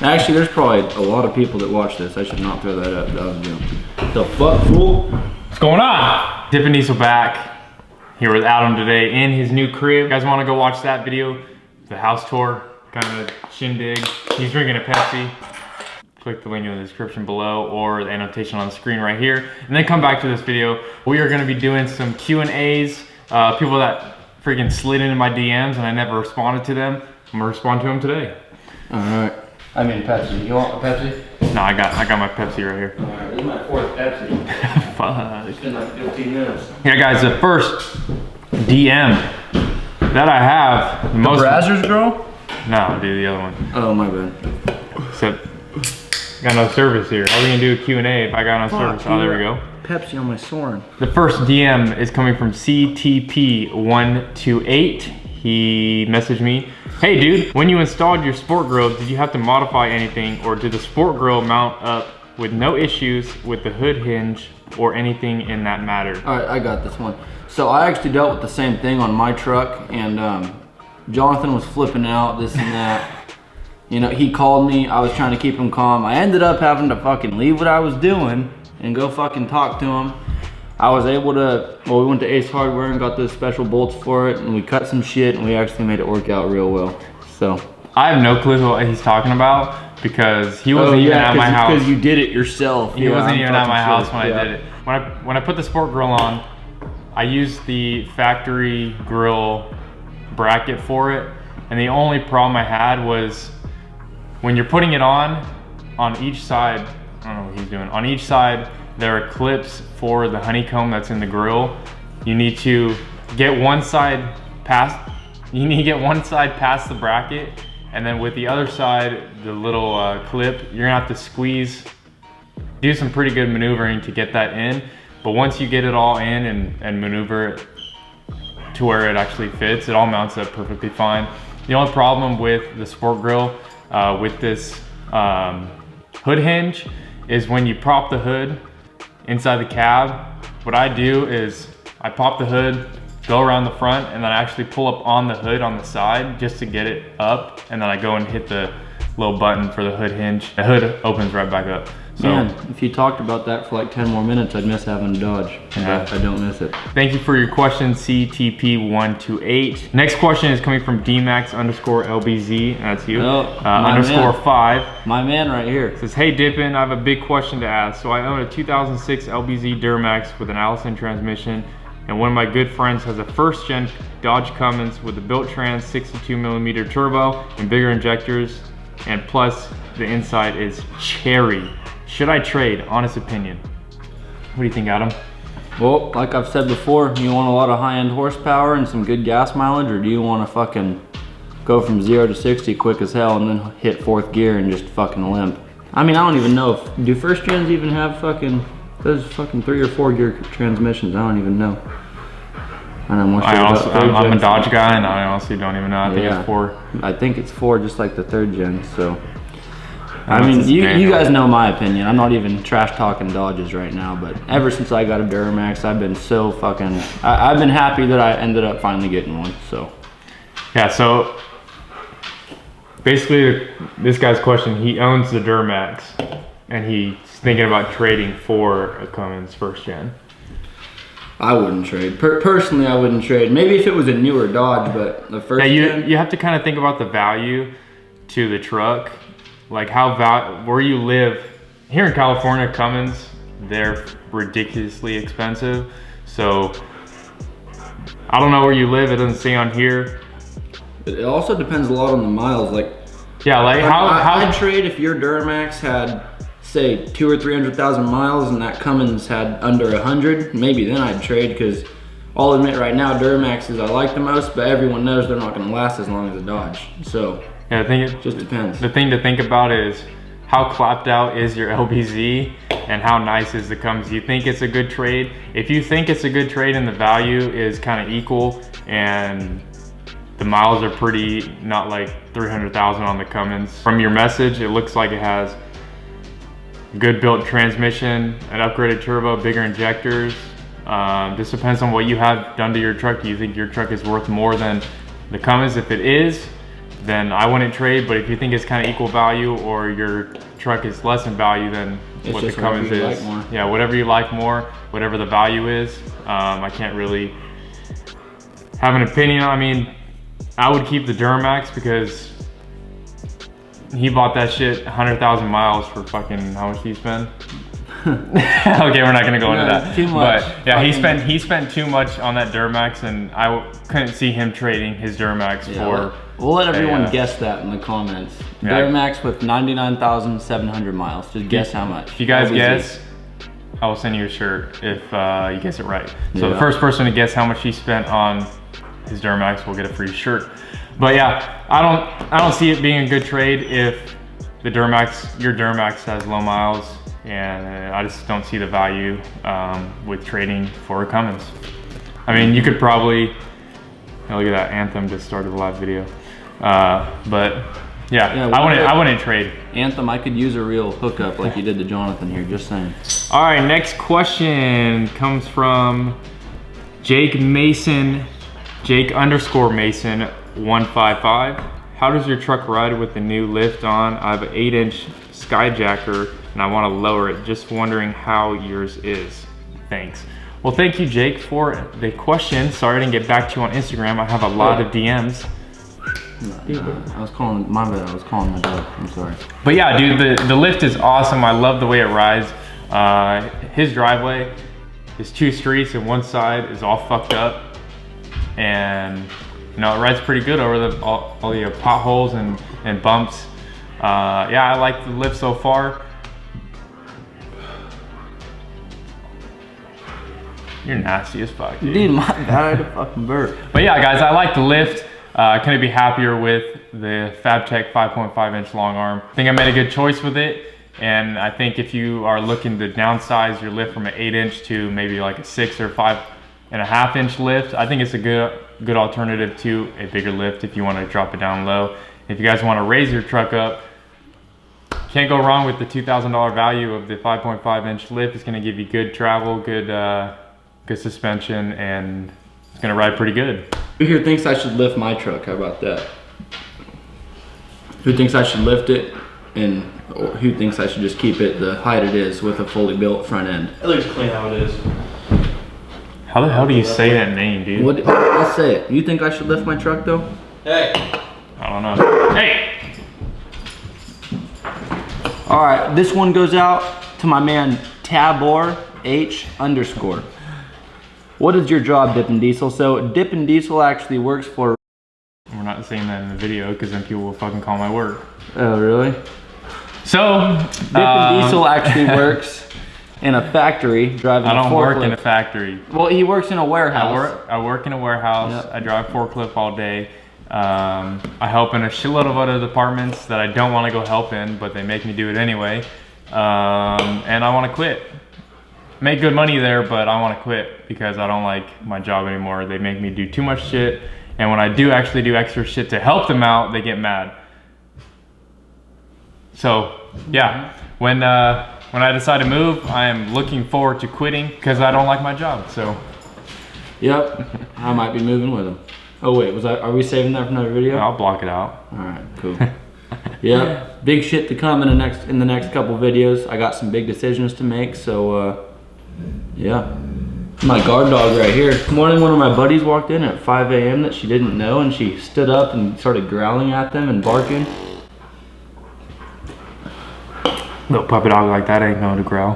Actually, there's probably a lot of people that watch this. I should not throw that up. That was dumb. The fuck, fool? What's going on? Dippin Diesel back here with Adam today in his new crib. You guys want to go watch that video? The house tour, kind of shindig. He's drinking a Pepsi. Click the link in the description below or the annotation on the screen right here. And then come back to this video. We are going to be doing some Q&As. People that freaking slid into my DMs and I never responded to them. I'm going to respond to them today. All right. I mean Pepsi. You want a Pepsi? No, I got my Pepsi right here. Alright, this is my fourth Pepsi. Fuck. It's been like 15 minutes. Yeah, guys, the first DM that I have. The Brazzers girl? No, dude, the other one. Oh, my bad. Except, got no service here. How are we gonna do a Q&A if I got no service? Oh, there we go. Pepsi on my Soren. The first DM is coming from CTP128. He messaged me, hey dude, when you installed your sport grill, did you have to modify anything, or did the sport grill mount up with no issues with the hood hinge or anything in that matter? All right, I got this one. So I actually dealt with the same thing on my truck, and Jonathan was flipping out, this and that. You know, he called me, I was trying to keep him calm. I ended up having to fucking leave what I was doing and go fucking talk to him. I was able to, well, we went to Ace Hardware and got those special bolts for it, and we cut some shit, and we actually made it work out real well. So I have no clue what he's talking about because he wasn't even at my house. Because you did it yourself. He wasn't even at my house when I did it. When I put the sport grill on, I used the factory grill bracket for it, and the only problem I had was when you're putting it on each side, I don't know what he's doing, on each side, there are clips for the honeycomb that's in the grill. You need to get one side past the bracket, and then with the other side, the little clip, you're gonna have to squeeze, do some pretty good maneuvering to get that in. But once you get it all in and maneuver it to where it actually fits, it all mounts up perfectly fine. The only problem with the sport grill with this hood hinge is when you prop the hood inside the cab, what I do is I pop the hood, go around the front, and then I actually pull up on the hood on the side just to get it up, and then I go and hit the little button for the hood hinge. The hood opens right back up. So, man, if you talked about that for like 10 more minutes, I'd miss having to dodge. Yeah. I don't miss it. Thank you for your question, CTP128. Next question is coming from DMAX_LBZ, that's you, _5. My man right here. It says, hey Dippin, I have a big question to ask. So I own a 2006 LBZ Duramax with an Allison transmission, and one of my good friends has a first gen Dodge Cummins with a built trans 62mm turbo and bigger injectors, and plus the inside is cherry. Should I trade? Honest opinion. What do you think, Adam? Well, like I've said before, you want a lot of high-end horsepower and some good gas mileage, or do you want to fucking go from 0 to 60 quick as hell and then hit 4th gear and just fucking limp? I mean, I don't even know if, do first gens even have fucking, those fucking 3 or 4 gear transmissions? I don't even know. I'm a Dodge guy, and I honestly don't even know. I think it's 4. I think it's 4, just like the 3rd gen, so. I mean, you guys know my opinion. I'm not even trash talking Dodges right now, but ever since I got a Duramax, I've been so fucking, I've been happy that I ended up finally getting one, so. Yeah, so basically this guy's question, he owns the Duramax and he's thinking about trading for a Cummins first gen. I wouldn't trade. Personally, I wouldn't trade. Maybe if it was a newer Dodge, but the first gen. You have to kind of think about the value to the truck. Like where you live. Here in California, Cummins, they're ridiculously expensive. So I don't know where you live, it doesn't say on here. It also depends a lot on the miles. Like, yeah, like I'd trade if your Duramax had, say, 200,000 or 300,000 miles and that Cummins had under 100, maybe then I'd trade, because I'll admit right now, Duramaxes I like the most, but everyone knows they're not gonna last as long as a Dodge, so. Yeah, I think it just depends. The thing to think about is how clapped out is your LBZ and how nice is the Cummins. You think it's a good trade? If you think it's a good trade and the value is kind of equal and the miles are pretty, not like 300,000 on the Cummins. From your message, it looks like it has good built transmission, an upgraded turbo, bigger injectors. This depends on what you have done to your truck. Do you think your truck is worth more than the Cummins? If it is, then I wouldn't trade. But if you think it's kind of equal value, or your truck is less in value than what the Cummins is, yeah, whatever you like more, whatever the value is. I can't really have an opinion. I mean, I would keep the Duramax because he bought that shit 100,000 miles for fucking, how much did he spend? Okay, we're not gonna go into that. Too much. But yeah, he spent too much on that Duramax, and I couldn't see him trading his Duramax for. We'll let everyone guess that in the comments. Yeah. Duramax with 99,700 miles. Just guess how much. If you guys guess, I will send you a shirt if you guess it right. So the first person to guess how much he spent on his Duramax will get a free shirt. But yeah, I don't see it being a good trade if the your Duramax has low miles, and I just don't see the value with trading for a Cummins. I mean, you could probably, look at that, Anthem just started a live video. But yeah, I wouldn't trade. Anthem, I could use a real hookup like you did to Jonathan here, just saying. All right, next question comes from Jake Mason, Jake_Mason 155. How does your truck ride with the new lift on? I have an 8-inch Skyjacker and I want to lower it. Just wondering how yours is. Thanks. Well, thank you, Jake, for the question. Sorry I didn't get back to you on Instagram. I have a lot of DMs. I was calling my bad. I was calling my dog. I'm sorry. But yeah, dude, the lift is awesome. I love the way it rides. His driveway is 2 streets and one side is all fucked up, and you know, it rides pretty good over all the potholes and bumps. Yeah, I like the lift so far. You're nasty as fuck, dude. Dude, my bad, I had a fucking burp. But yeah, guys, I like the lift. Couldn't be happier with the Fabtech 5.5-inch long arm. I think I made a good choice with it. And I think if you are looking to downsize your lift from an 8-inch to maybe like a 6 or 5.5-inch lift, I think it's a good alternative to a bigger lift if you want to drop it down low. If you guys want to raise your truck up, can't go wrong with the $2,000 value of the 5.5-inch lift. It's going to give you good travel, good suspension, and it's going to ride pretty good. Who here thinks I should lift my truck? How about that? Who thinks I should lift it, and who thinks I should just keep it the height it is with a fully built front end? It looks clean how it is. How the hell do you say that name, dude? Let's say it. You think I should lift my truck though? Hey. I don't know. Hey! All right, this one goes out to my man Tabor H_. What is your job, Dippin Diesel? So Dippin Diesel actually works for... We're not saying that in the video because then people will fucking call my work. Oh, really? So, Dippin Diesel actually works in a factory driving a forklift. I don't work in a factory. Well, he works in a warehouse. I work in a warehouse. Yep. I drive forklift all day. I help in a shitload of other departments that I don't want to go help in, but they make me do it anyway. And I want to quit. Make good money there, but I want to quit because I don't like my job anymore. They make me do too much shit, and when I do actually do extra shit to help them out, they get mad. So yeah, when I decide to move, I am looking forward to quitting because I don't like my job. So yep, I might be moving with them. Oh wait, are we saving that for another video? I'll block it out. All right, cool. Yeah, big shit to come in the next couple videos. I got some big decisions to make, so yeah. My guard dog right here. This morning one of my buddies walked in at 5 a.m. that she didn't know, and she stood up and started growling at them and barking. Little puppy dog like that ain't going to growl.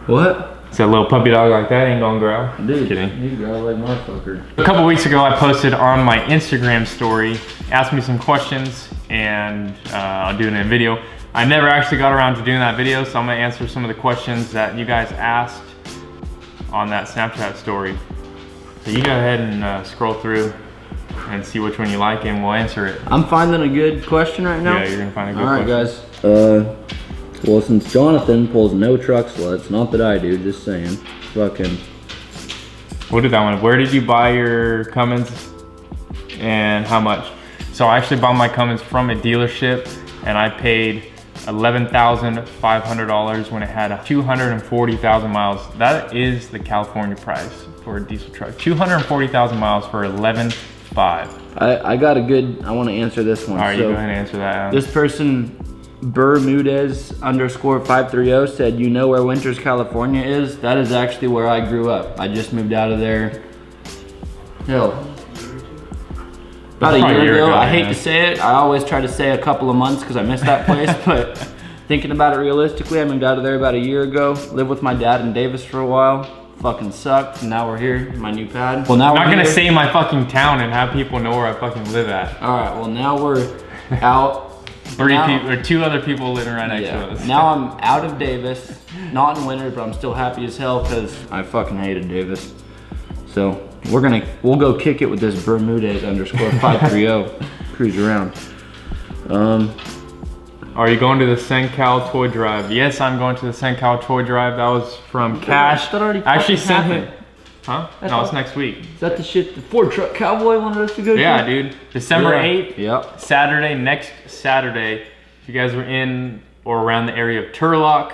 What? It's a little puppy dog like that ain't gonna growl. Dude, just kidding. You growl like motherfucker. A couple weeks ago, I posted on my Instagram story, asked me some questions, and I'll do it in a video. I never actually got around to doing that video, so I'm gonna answer some of the questions that you guys asked on that Snapchat story. So you go ahead and scroll through and see which one you like, and we'll answer it. I'm finding a good question right now. Yeah, you're gonna find a good question. All right, guys. Well, since Jonathan pulls no truck sluts, not that I do, just saying. Fucking. We'll do that one. Where did you buy your Cummins and how much? So I actually bought my Cummins from a dealership, and I paid $11,500 when it had 240,000 miles. That is the California price for a diesel truck. 240,000 miles for $11,500. I got a good, I want to answer this one. All right, you go ahead and answer that. This person, Bermudez_530 said, you know where Winters, California is? That is actually where I grew up. I just moved out of there, hell, about a year ago. I hate to say it. I always try to say a couple of months because I miss that place, but thinking about it realistically, I moved out of there about a year ago. Lived with my dad in Davis for a while. Fucking sucked. And now we're here, my new pad. Well, now I'm not gonna say my fucking town and have people know where I fucking live at. All right. Well, now we're out. Two other people living right next to us. Now I'm out of Davis, not in winter, but I'm still happy as hell because I fucking hated Davis. So we'll go kick it with this Bermudez_530. Cruise around. Are you going to the Sencal Toy Drive? Yes, I'm going to the Sencal Toy Drive. That was from Cash. That already actually sent happened. him. Huh? No, it's next week. Is that the shit the Ford Truck Cowboy wanted us to go to? Yeah, dude. December 8th. Yep. Saturday, next Saturday. If you guys are in or around the area of Turlock,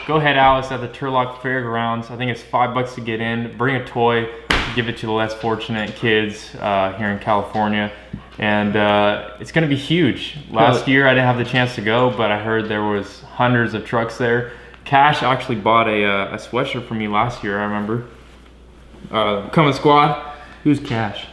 go head out. It's at the Turlock Fairgrounds. I think it's $5 to get in. Bring a toy. Give it to the less fortunate kids here in California. And it's gonna be huge. Last year I didn't have the chance to go, but I heard there was hundreds of trucks there. Cash actually bought a sweatshirt for me last year, I remember. Cummins Squad. Who's Cash?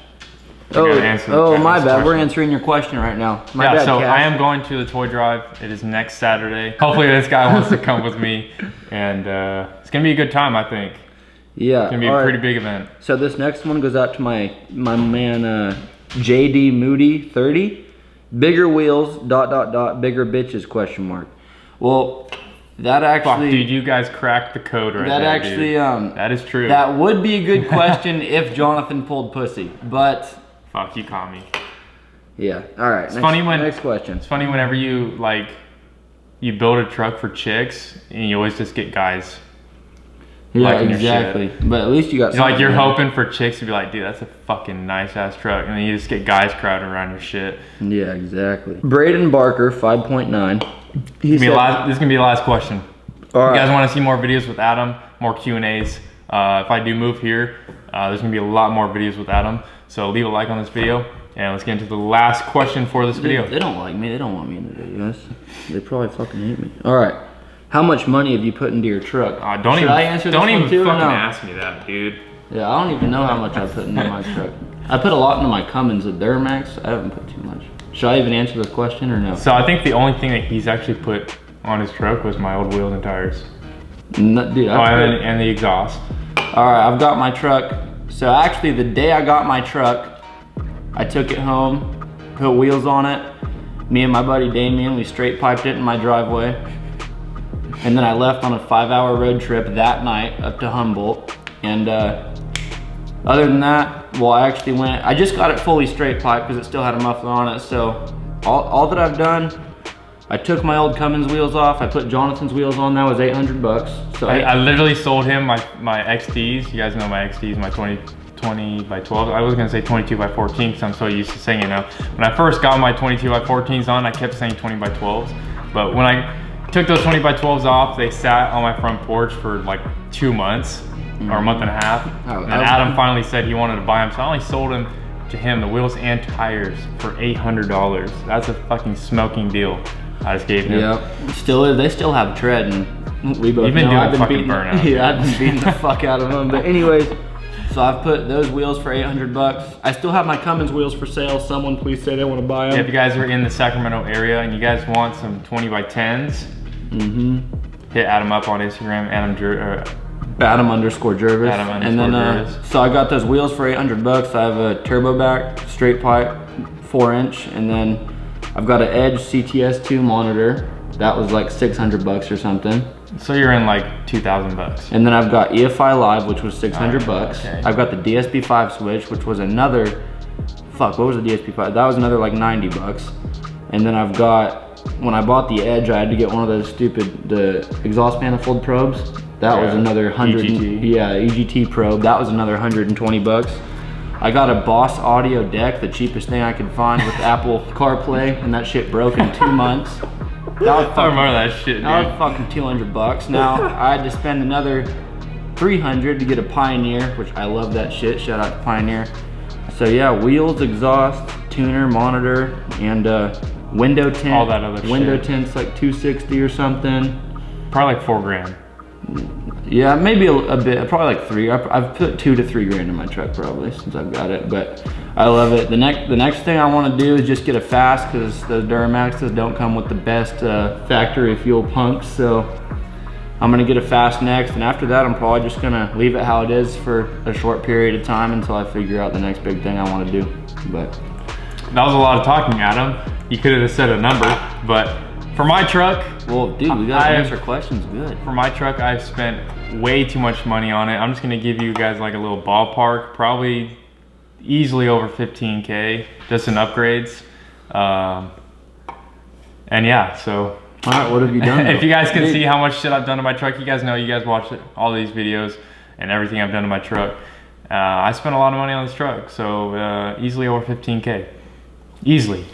My bad. Question. We're answering your question right now. My bad, so Cash. I am going to the toy drive. It is next Saturday. Hopefully this guy wants to come with me. And it's gonna be a good time, I think. Yeah. It's gonna be a pretty big event. So this next one goes out to my man JD Moody 30. Bigger wheels, ... bigger bitches, ? Well, that actually... Fuck, dude, you guys cracked the code right there, actually, dude. That is true. That would be a good question if Jonathan pulled pussy, but... Fuck, you caught me. Yeah, alright, next question. It's funny whenever you build a truck for chicks, and you always just get guys. Yeah, exactly. But at least you got something. Like, you're hoping for chicks to be like, dude, that's a fucking nice ass truck. And then you just get guys crowding around your shit. Yeah, exactly. Braden Barker, 5.9. This is gonna be the last question. All right. You guys want to see more videos with Adam, more Q&As. If I do move here, there's gonna be a lot more videos with Adam. So leave a like on this video. And let's get into the last question for this video. They don't like me. They don't want me in the videos. They probably fucking hate me. All right. How much money have you put into your truck? Don't even fucking no? ask me that, dude. Yeah, I don't even know how much I put into my truck. I put a lot into my Cummins at Duramax. I haven't put too much. Should I even answer this question or no? So I think the only thing that he's actually put on his truck was my old wheels and tires. No, dude, and the exhaust. All right, I've got my truck. So actually the day I got my truck, I took it home, put wheels on it. Me and my buddy Damien, we straight piped it in my driveway. And then I left on a 5-hour road trip that night up to Humboldt. And other than that, well, I just got it fully straight piped because it still had a muffler on it. So all that I've done, I took my old Cummins wheels off. I put Jonathan's wheels on, that was $800. So I literally sold him my XTs. You guys know my XTs, my 20 by 12. I was gonna say 22 by 14 because I'm so used to saying it now. When I first got my 22 by 14s on, I kept saying 20 by 12s. But when I took those 20 by 12s off, they sat on my front porch for like 2 months or a month and a half. And Adam finally said he wanted to buy them, so I only sold them to him, the wheels and tires, for $800. That's a fucking smoking deal I just gave him. Yeah, they still have tread, and we both know I've been beating burnout. Yeah, I've been beating the fuck out of them. But anyways, so I've put those wheels for $800. I still have my Cummins wheels for sale. Someone please say they want to buy them. Yeah, if you guys are in the Sacramento area and you guys want some 20 by 10s, hit Adam up on Instagram, Adam_Jervis. And then, so I got those wheels for $800. I have a turbo back, straight pipe, 4-inch, and then I've got an Edge CTS2 monitor. That was like $600 or something. So you're in like 2,000 bucks. And then I've got EFI Live, which was $600 bucks. Okay. I've got the DSP5 switch, which was another, what was the DSP5? That was another like 90 bucks. And then I've got, when I bought the Edge, I had to get one of those the exhaust manifold probes. That was another 100. EGT. Yeah, EGT probe. That was another 120 bucks. I got a Boss Audio deck, the cheapest thing I could find with Apple CarPlay, and that shit broke in 2 months. I remember that shit, dude. That was fucking 200 bucks. Now I had to spend another 300 to get a Pioneer, which I love that shit. Shout out to Pioneer. So yeah, wheels, exhaust, tuner, monitor, and window tint. All that other window shit. tint's like 260 or something. Probably like $4 grand. Yeah, maybe a bit, probably like 3. I've put $2 to $3 grand in my truck probably since I've got it, but I love it. The next thing I want to do is just get a fast, because the Duramaxes don't come with the best factory fuel pumps, so I'm gonna get a fast next, and after that I'm probably just gonna leave it how it is for a short period of time until I figure out the next big thing I want to do. But that was a lot of talking, Adam. You could have said a number, but for my truck, well, dude, we gotta answer questions good. For my truck, I've spent way too much money on it. I'm just gonna give you guys like a little ballpark, probably easily over 15K, just in upgrades. And yeah, so. All right, what have you done? If you guys can see how much shit I've done to my truck, you guys know, you guys watch all these videos and everything I've done to my truck. I spent a lot of money on this truck, so easily over 15K. Easily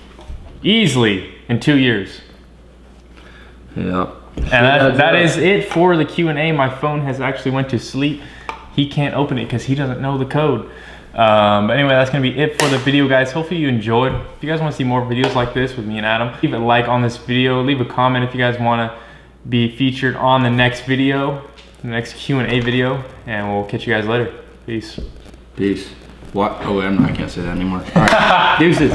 in 2 years. Yeah. And that is it for the Q&A. My phone has actually went to sleep. He can't open it because he doesn't know the code. But anyway, that's gonna be it for the video, guys. Hopefully you enjoyed. If you guys want to see more videos like this with me and Adam, leave a like on this video. Leave a comment if you guys want to be featured on the next video, the next Q&A video, and we'll catch you guys later. Peace. Peace. What? Oh, I can't say that anymore. All right. Deuces.